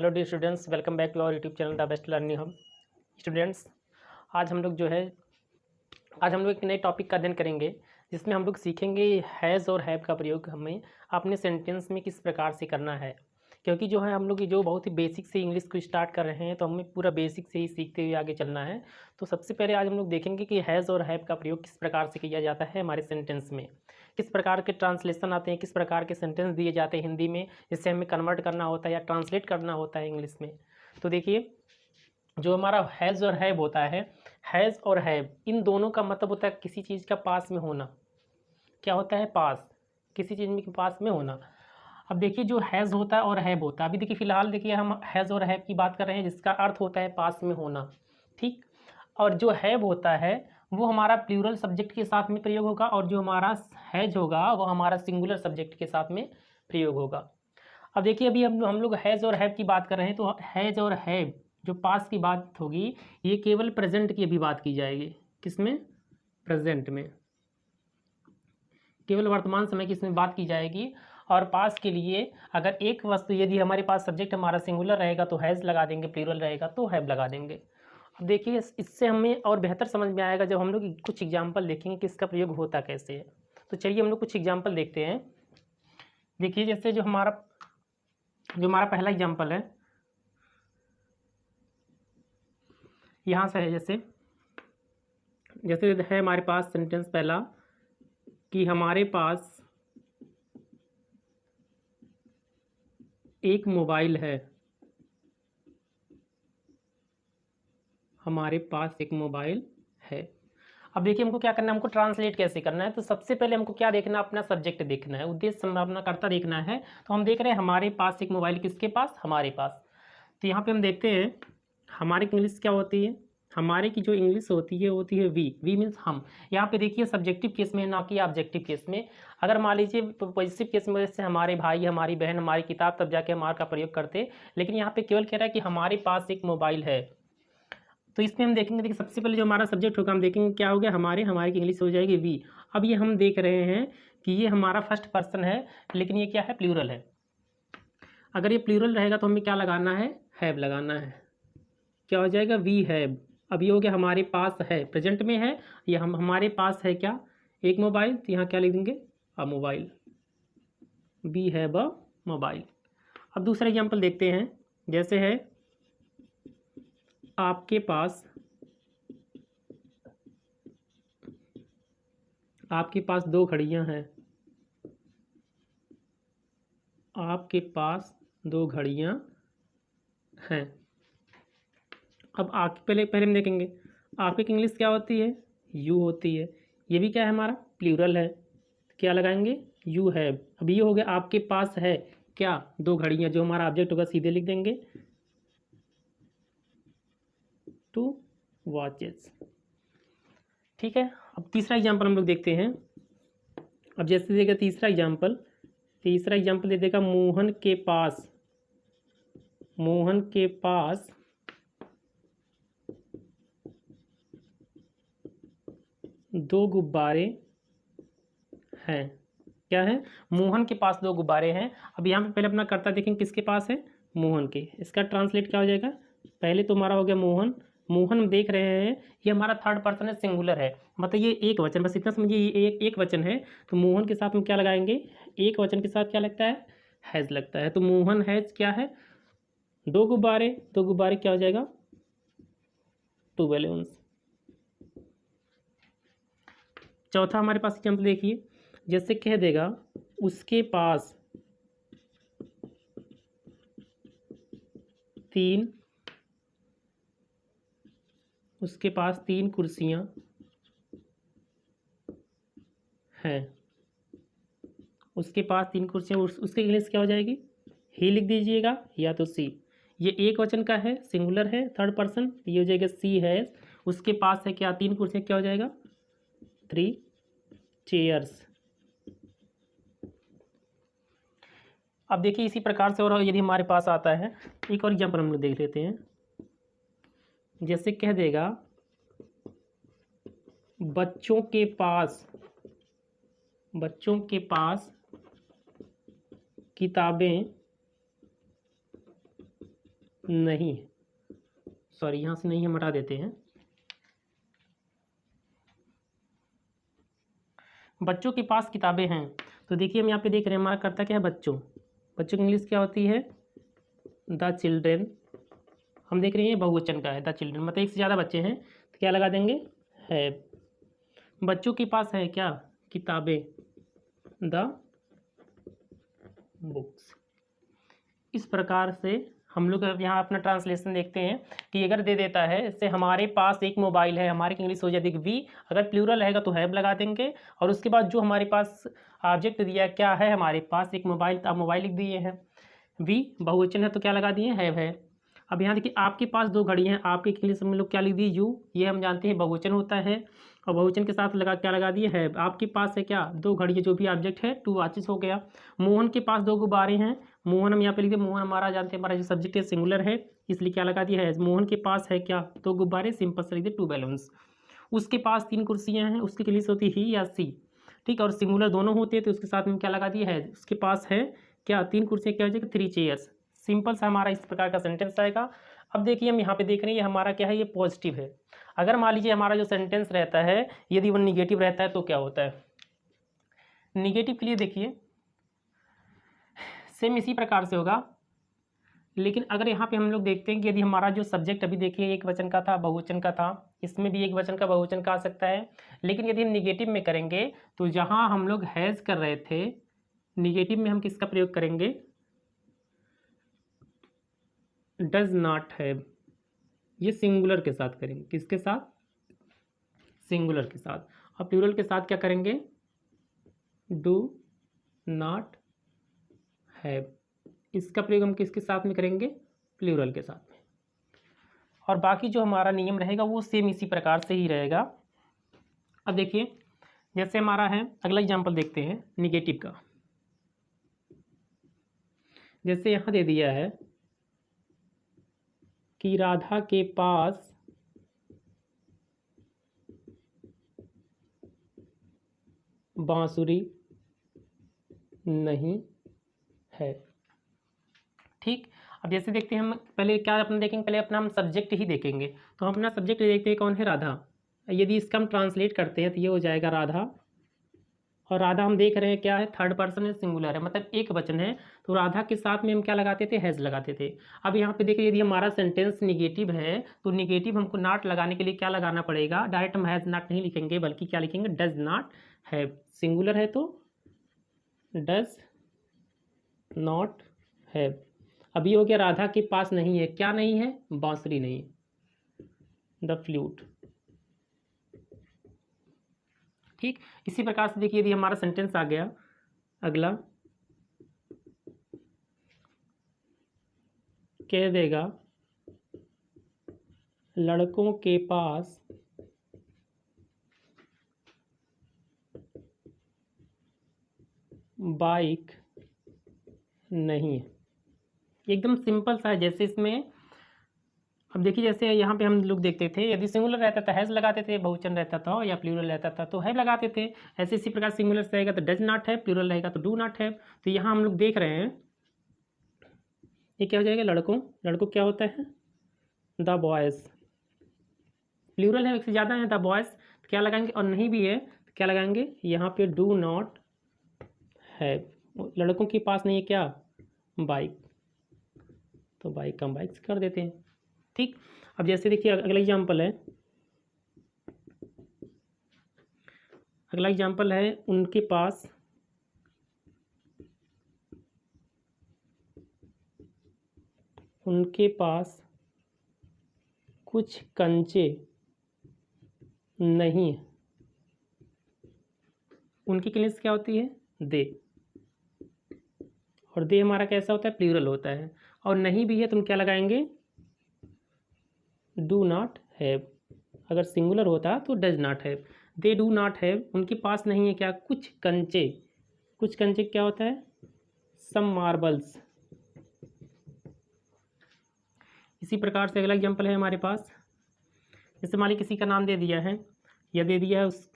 Hello dear students, welcome back to our YouTube channel The Best Learning Hub. Students, आज हम लोग एक नए टॉपिक का अध्ययन करेंगे जिसमें हम लोग सीखेंगे हैज़ और हैव का प्रयोग हमें अपने सेंटेंस में किस प्रकार से करना है। क्योंकि जो है हम लोग जो बहुत ही बेसिक से इंग्लिश को स्टार्ट कर रहे हैं तो हमें पूरा बेसिक से ही सीखते हुए आगे चलना है। तो सबसे पहले आज हम लोग देखेंगे कि हैज़ और हैव का प्रयोग किस प्रकार से किया जाता है हमारे सेंटेंस में, किस प्रकार के ट्रांसलेशन आते हैं, किस प्रकार के सेंटेंस दिए जाते हैं हिंदी में जिससे हमें कन्वर्ट करना होता है या ट्रांसलेट करना होता है इंग्लिश में। तो देखिए, जो हमारा हैज़ और हैव होता है, हैज़ और हैव इन दोनों का मतलब होता है किसी चीज़ का पास में होना। क्या होता है? पास, किसी चीज़ में पास में होना। अब देखिए, जो हैज़ होता है और हैव होता है, अभी देखिए फ़िलहाल देखिए हम हैज़ और हैव की बात कर रहे हैं जिसका अर्थ होता है पास में होना, ठीक। और जो हैव होता है वो हमारा प्लूरल सब्जेक्ट के साथ में प्रयोग होगा और जो हमारा हैज होगा वो हमारा सिंगुलर सब्जेक्ट के साथ में प्रयोग होगा। अब देखिए, अभी हम लोग हैज़ और हैव की बात कर रहे हैं तो हैज़ और हैव जो पास की बात होगी ये केवल प्रेजेंट की अभी बात की जाएगी। किसमें? प्रेजेंट में, केवल वर्तमान समय की इसमें बात की जाएगी। और पास के लिए अगर एक वस्तु, यदि हमारे पास सब्जेक्ट हमारा सिंगुलर रहेगा तो हैज़ लगा देंगे, प्लूरल रहेगा तो हैव लगा देंगे। अब देखिए, इससे हमें और बेहतर समझ में आएगा जब हम लोग कुछ एग्जाम्पल देखेंगे कि इसका प्रयोग होता कैसे है। तो चलिए हम लोग कुछ एग्जाम्पल देखते हैं। देखिए, जैसे जो हमारा पहला एग्जाम्पल है यहाँ से है। जैसे है हमारे पास सेंटेंस पहला कि हमारे पास एक मोबाइल है। हमारे पास एक मोबाइल है। अब देखिए, हमको क्या करना है, हमको ट्रांसलेट कैसे करना है। तो सबसे पहले हमको क्या देखना है, अपना सब्जेक्ट देखना है, उद्देश्य संभावनाकर्ता देखना है। तो हम देख रहे हैं हमारे पास एक मोबाइल, किसके पास? हमारे पास। तो यहाँ पे हम देखते हैं हमारे की इंग्लिश क्या होती है। हमारे की जो इंग्लिश होती है वी मीन्स हम। यहाँ पे देखिए सब्जेक्टिव केस में, ना कि ऑब्जेक्टिव केस में। अगर मान लीजिए पॉजिटिव केस में जैसे हमारे भाई, हमारी बहन, हमारी किताब, तब जाके हमारे का प्रयोग करते। लेकिन यहाँ पे केवल कह रहा है कि हमारे पास एक मोबाइल है। तो इसमें हम देखेंगे, देखिए सबसे पहले जो हमारा सब्जेक्ट होगा हम देखेंगे क्या हो गया, हमारे की इंग्लिश हो जाएगी वी। अब ये हम देख रहे हैं कि ये हमारा फर्स्ट पर्सन है लेकिन ये क्या है? प्लूरल है। अगर ये प्लूरल रहेगा तो हमें क्या लगाना है? हैव लगाना है। क्या हो जाएगा? We have. अब ये हो गया हमारे पास है, प्रेजेंट में है। ये हमारे पास है क्या? एक मोबाइल। तो यहाँ क्या लिख देंगे? A mobile. We have a mobile. अब दूसरा एग्जाम्पल देखते हैं। जैसे है आपके पास दो घड़ियां हैं। आपके पास दो घड़ियां हैं। अब आपके पहले हम देखेंगे आपके की इंग्लिश क्या होती है? यू होती है। ये भी क्या है? हमारा प्लूरल है। क्या लगाएंगे? You have. अब ये हो गया आपके पास है क्या? दो घड़ियां। जो हमारा ऑब्जेक्ट होगा सीधे लिख देंगे टू वॉचेस। ठीक है। अब तीसरा एग्जाम्पल हम लोग देखते हैं। अब जैसे देगा तीसरा एग्जाम्पल दे देगा मोहन के पास दो गुब्बारे हैं। क्या है? मोहन के पास दो गुब्बारे हैं। अब यहाँ पे पहले अपना कर्ता देखेंगे, किसके पास है? मोहन के। इसका ट्रांसलेट क्या हो जाएगा? पहले तो हमारा हो गया मोहन। मोहन हम देख रहे हैं ये हमारा थर्ड पर्सन है, सिंगुलर है, मतलब ये एक वचन, बस इतना समझिए ये एक वचन है। तो मोहन के साथ हम क्या लगाएंगे? एक वचन के साथ क्या लगता है? हैज़ लगता है। तो मोहन हैज़ क्या है? दो गुब्बारे क्या हो जाएगा? Two balloons. चौथा हमारे पास एग्जाम्पल देखिए। जैसे कह देगा उसके पास तीन कुर्सियां हैं। उसके पास तीन कुर्सियां, उसकी इंग्लिश क्या हो जाएगी? ही लिख दीजिएगा या तो सी। ये एक वचन का है, सिंगुलर है, थर्ड पर्सन। ये हो जाएगा सी हैज़। उसके पास है क्या? तीन कुर्सियां। क्या हो जाएगा? 3 चेयर्स। अब देखिए इसी प्रकार से और यदि हमारे पास आता है, एक और एग्जाम्पल हम लोग देख लेते हैं। जैसे कह देगा बच्चों के पास किताबें नहीं, सॉरी यहाँ से नहीं हम हटा देते हैं। बच्चों के पास किताबें हैं, तो देखिए हम यहाँ पे देख रहे हैं हमारा करता क्या है, बच्चों। बच्चों की इंग्लिश क्या होती है, द चिल्ड्रेन। हम देख रहे हैं बहुवचन का है, द चिल्ड्रेन, मतलब एक से ज़्यादा बच्चे हैं तो क्या लगा देंगे, है। बच्चों के पास है क्या, किताबें, द बुक्स। इस प्रकार से हम लोग अब यहाँ अपना ट्रांसलेशन देखते हैं कि अगर दे देता है इससे हमारे पास एक मोबाइल है, हमारी इंग्लिश हो जाती है वी, अगर प्लूरल रहेगा तो हैव लगा देंगे, और उसके बाद जो हमारे पास ऑब्जेक्ट दिया क्या है, हमारे पास एक मोबाइल, आप मोबाइल लिख दिए हैं, वी बहुवचन है तो क्या लगा दिए, हैव है। अब यहाँ देखिए आपके पास दो घड़ी हैं, आपके इंग्लिश में लोग क्या लिख दिए, यू, ये हम जानते हैं बहुवचन होता है, और बहुवचन के साथ लगा क्या लगा दिए, है। आपके पास है क्या, दो घड़ी है, जो भी ऑब्जेक्ट है टू वॉचेस हो गया। मोहन के पास दो गुब्बारे हैं, मोहन हम यहाँ पे लिख दिए, मोहन हमारा जानते हैं हमारा जो सब्जेक्ट है सिंगुलर है, इसलिए क्या लगा दिया है, मोहन के पास है क्या, दो गुब्बारे, सिंपल से लिख दिए टू बैलून्स। उसके पास तीन कुर्सियाँ हैं, उसकी इंग्लिश होती है ही या सी, ठीक है, और सिंगुलर दोनों होते हैं तो उसके साथ में क्या लगा दिया है, उसके पास है क्या, तीन कुर्सियाँ, क्या हो जाएगा, थ्री चेयर्स। सिंपल सा हमारा इस प्रकार का सेंटेंस आएगा। अब देखिए हम यहाँ पे देख रहे हैं ये हमारा क्या है, ये पॉजिटिव है। अगर मान लीजिए हमारा जो सेंटेंस रहता है यदि वो निगेटिव रहता है तो क्या होता है, निगेटिव के लिए देखिए सेम इसी प्रकार से होगा। लेकिन अगर यहाँ पे हम लोग देखते हैं कि यदि हमारा जो सब्जेक्ट अभी देखिए एक वचन का था, बहुवचन का था, इसमें भी एक वचन का बहुवचन का आ सकता है, लेकिन यदि हम निगेटिव में करेंगे तो जहाँ हम लोग हैज़ कर रहे थे, निगेटिव में हम किसका प्रयोग करेंगे, डज नॉट हैव। ये सिंगुलर के साथ करेंगे, किसके साथ, सिंगुलर के साथ। और प्लूरल के साथ क्या करेंगे, डू नॉट हैव। इसका प्रयोग हम किसके साथ में करेंगे, प्लूरल के साथ में। और बाकी जो हमारा नियम रहेगा वो सेम इसी प्रकार से ही रहेगा। अब देखिए जैसे हमारा है, अगला एग्जांपल देखते हैं निगेटिव का। जैसे यहाँ दे दिया है कि राधा के पास बांसुरी नहीं है, ठीक। अब जैसे देखते हैं हम पहले क्या अपना देखेंगे, पहले अपना हम सब्जेक्ट ही देखेंगे, तो हम अपना सब्जेक्ट देखते हैं कौन है, राधा। यदि इसका हम ट्रांसलेट करते हैं तो ये हो जाएगा राधा, और राधा हम देख रहे हैं क्या है, थर्ड पर्सन है, सिंगुलर है, मतलब एक वचन है, तो राधा के साथ में हम क्या लगाते थे, हैज़ लगाते थे। अब यहाँ पे देखिए यदि हमारा सेंटेंस निगेटिव है तो निगेटिव हमको नॉट लगाने के लिए क्या लगाना पड़ेगा, डायरेक्ट हम हैज़ नॉट नहीं लिखेंगे बल्कि क्या लिखेंगे, डज नॉट हैव। सिंगुलर है तो डज नॉट हैव। अभी हो गया राधा के पास नहीं है, क्या नहीं है, बांसुरी नहीं है, द फ्लूट, ठीक। इसी प्रकार से देखिए यदि हमारा सेंटेंस आ गया अगला, कह देगा लड़कों के पास बाइक नहीं है, एकदम सिंपल सा है। जैसे इसमें अब देखिए जैसे यहाँ पे हम लोग देखते थे यदि सिंगुलर रहता था हैज़ लगाते थे, बहुवचन रहता था या प्लूरल रहता था तो हैव लगाते थे। ऐसे इसी प्रकार सिंगुलर रहेगा तो डज नॉट हैव, प्लूरल रहेगा तो डू नॉट हैव। तो यहाँ हम लोग देख रहे हैं ये क्या हो जाएगा, लड़कों, लड़कों क्या होता है, द बॉयज़। प्लूरल है, एक से ज़्यादा है, द बॉयज़, तो क्या लगाएंगे, और नहीं भी है तो क्या लगाएंगे, यहाँ पे डू नॉट हैव। लड़कों के पास नहीं है क्या, बाइक, तो बाइक हम बाइक से कर देते हैं, ठीक। अब जैसे देखिए अगला एग्जाम्पल है, अगला एग्जाम्पल है उनके पास कुछ कंचे नहीं है। उनकी इंग्लिश क्या होती है, दे, और दे हमारा कैसा होता है, प्लूरल होता है। और नहीं भी है तो हम क्या लगाएंगे, डू नॉट हैव। अगर सिंगुलर होता तो does not have. They do not have, उनके पास नहीं है क्या, कुछ कंचे। कुछ कंचे क्या होता है, सम मार्बल्स। इसी प्रकार से अगला एग्जाम्पल है हमारे पास, जैसे मान लीजिए किसी का नाम दे दिया है या दे दिया है उस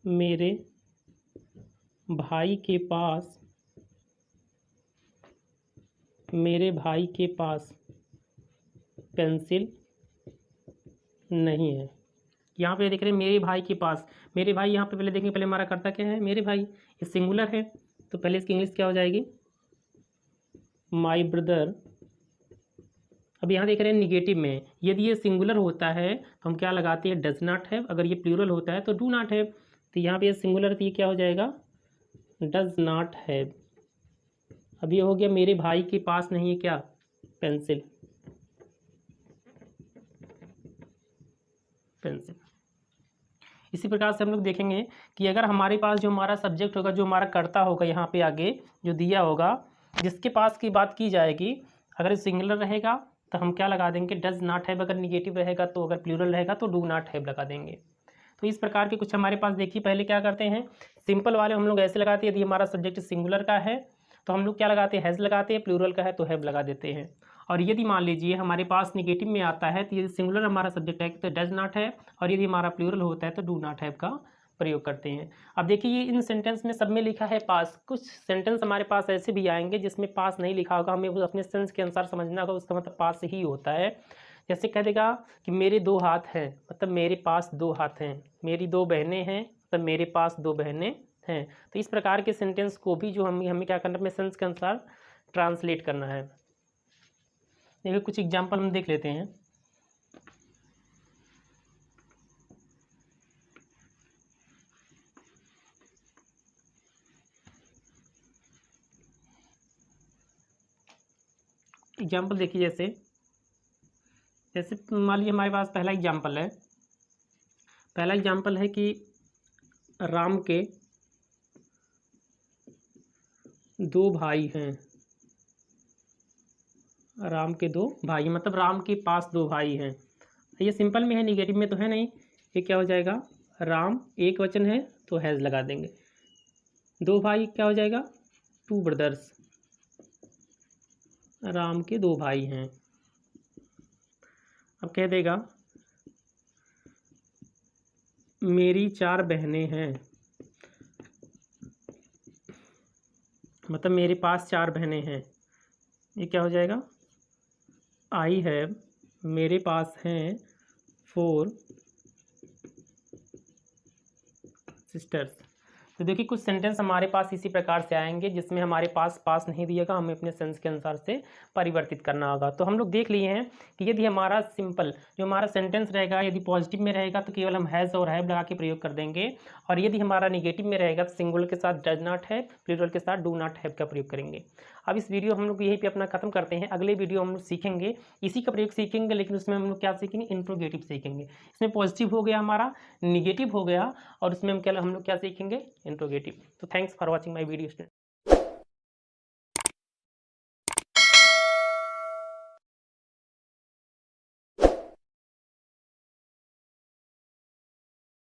मेरे भाई के पास मेरे भाई के पास पेंसिल नहीं है। यहाँ पे देख रहे हैं मेरे भाई के पास, मेरे भाई यहाँ पे पहले देखेंगे, पहले हमारा करता क्या है, मेरे भाई, ये सिंगुलर है तो पहले इसकी इंग्लिश क्या हो जाएगी, माई ब्रदर। अब यहाँ देख रहे हैं निगेटिव में, यदि ये सिंगुलर होता है तो हम क्या लगाते हैं, डज नॉट हैव। अगर ये प्लूरल होता है तो डू नॉट हैव। तो यहाँ पे ये सिंगुलर तो ये क्या हो जाएगा, डज नॉट हैव। अब ये हो गया मेरे भाई के पास नहीं है क्या, पेंसिल, पेंसिल। इसी प्रकार से हम लोग देखेंगे कि अगर हमारे पास जो हमारा सब्जेक्ट होगा, जो हमारा कर्ता होगा, यहाँ पे आगे जो दिया होगा, जिसके पास की बात की जाएगी, अगर सिंगुलर रहेगा तो हम क्या लगा देंगे, डज नॉट हैव। अगर निगेटिव रहेगा तो, अगर प्लूरल रहेगा तो डू नॉट हैव लगा देंगे। तो इस प्रकार के कुछ हमारे पास देखिए, पहले क्या करते हैं, सिंपल वाले हम लोग ऐसे लगाते हैं, यदि हमारा सब्जेक्ट सिंगुलर का है तो हम लोग क्या लगाते हैं, हैज़ लगाते हैं, प्लूरल का है तो हैव लगा देते हैं। और यदि मान लीजिए हमारे पास निगेटिव में आता है तो यदि सिंगुलर हमारा सब्जेक्ट है तो डज नॉट है, और यदि हमारा प्लूरल होता है तो डू नॉट हैव का प्रयोग करते हैं। अब देखिए ये इन सेंटेंस में सब में लिखा है पास, कुछ सेंटेंस हमारे पास ऐसे भी आएंगे जिसमें पास नहीं लिखा होगा, हमें वो अपने सेंस के अनुसार समझना होगा, उसका मतलब पास ही होता है। जैसे कह देगा कि मेरे 2 हाथ हैं, मतलब मेरे पास 2 हाथ हैं। मेरी 2 बहनें हैं, मतलब मेरे पास 2 बहनें हैं। तो इस प्रकार के सेंटेंस को भी जो हमें क्या करना है, अपने सेंस के अनुसार ट्रांसलेट करना है। देखिए कुछ एग्जाम्पल हम देख लेते हैं। एग्जाम्पल देखिए, जैसे मान लीजिए हमारे पास पहला एग्जाम्पल है, पहला एग्जाम्पल है कि राम के 2 भाई हैं। राम के 2 भाई, मतलब राम के पास 2 भाई हैं। ये सिंपल में है, निगेटिव में तो है नहीं। ये क्या हो जाएगा, राम एक वचन है तो हैज़ लगा देंगे, 2 भाई क्या हो जाएगा, 2 ब्रदर्स। राम के 2 भाई हैं। अब कह देगा मेरी 4 बहनें हैं, मतलब मेरे पास 4 बहनें हैं। ये क्या हो जाएगा, आई हैव, मेरे पास हैं 4 सिस्टर्स। तो देखिए कुछ सेंटेंस हमारे पास इसी प्रकार से आएंगे जिसमें हमारे पास नहीं दिएगा, हमें अपने सेंस के अनुसार से परिवर्तित करना होगा। तो हम लोग देख लिए हैं कि यदि हमारा सिंपल जो हमारा सेंटेंस रहेगा, यदि पॉजिटिव में रहेगा तो केवल हम हैज़ और हैव लगा के प्रयोग कर देंगे, और यदि हमारा निगेटिव में रहेगा तो सिंगुलर के साथ डज नॉट हैव, प्लूरल के साथ डू नॉट हैव का प्रयोग करेंगे। अब इस वीडियो हम लोग यहीं पे अपना खत्म करते हैं। अगले वीडियो हम लोग सीखेंगे, इसी का प्रयोग सीखेंगे, लेकिन उसमें हम लोग क्या सीखेंगे, इंट्रोगेटिव सीखेंगे। इसमें पॉजिटिव हो गया हमारा, निगेटिव हो गया, और उसमें हम लोग क्या सीखेंगे, इंट्रोगेटिव। तो thanks for watching my video student.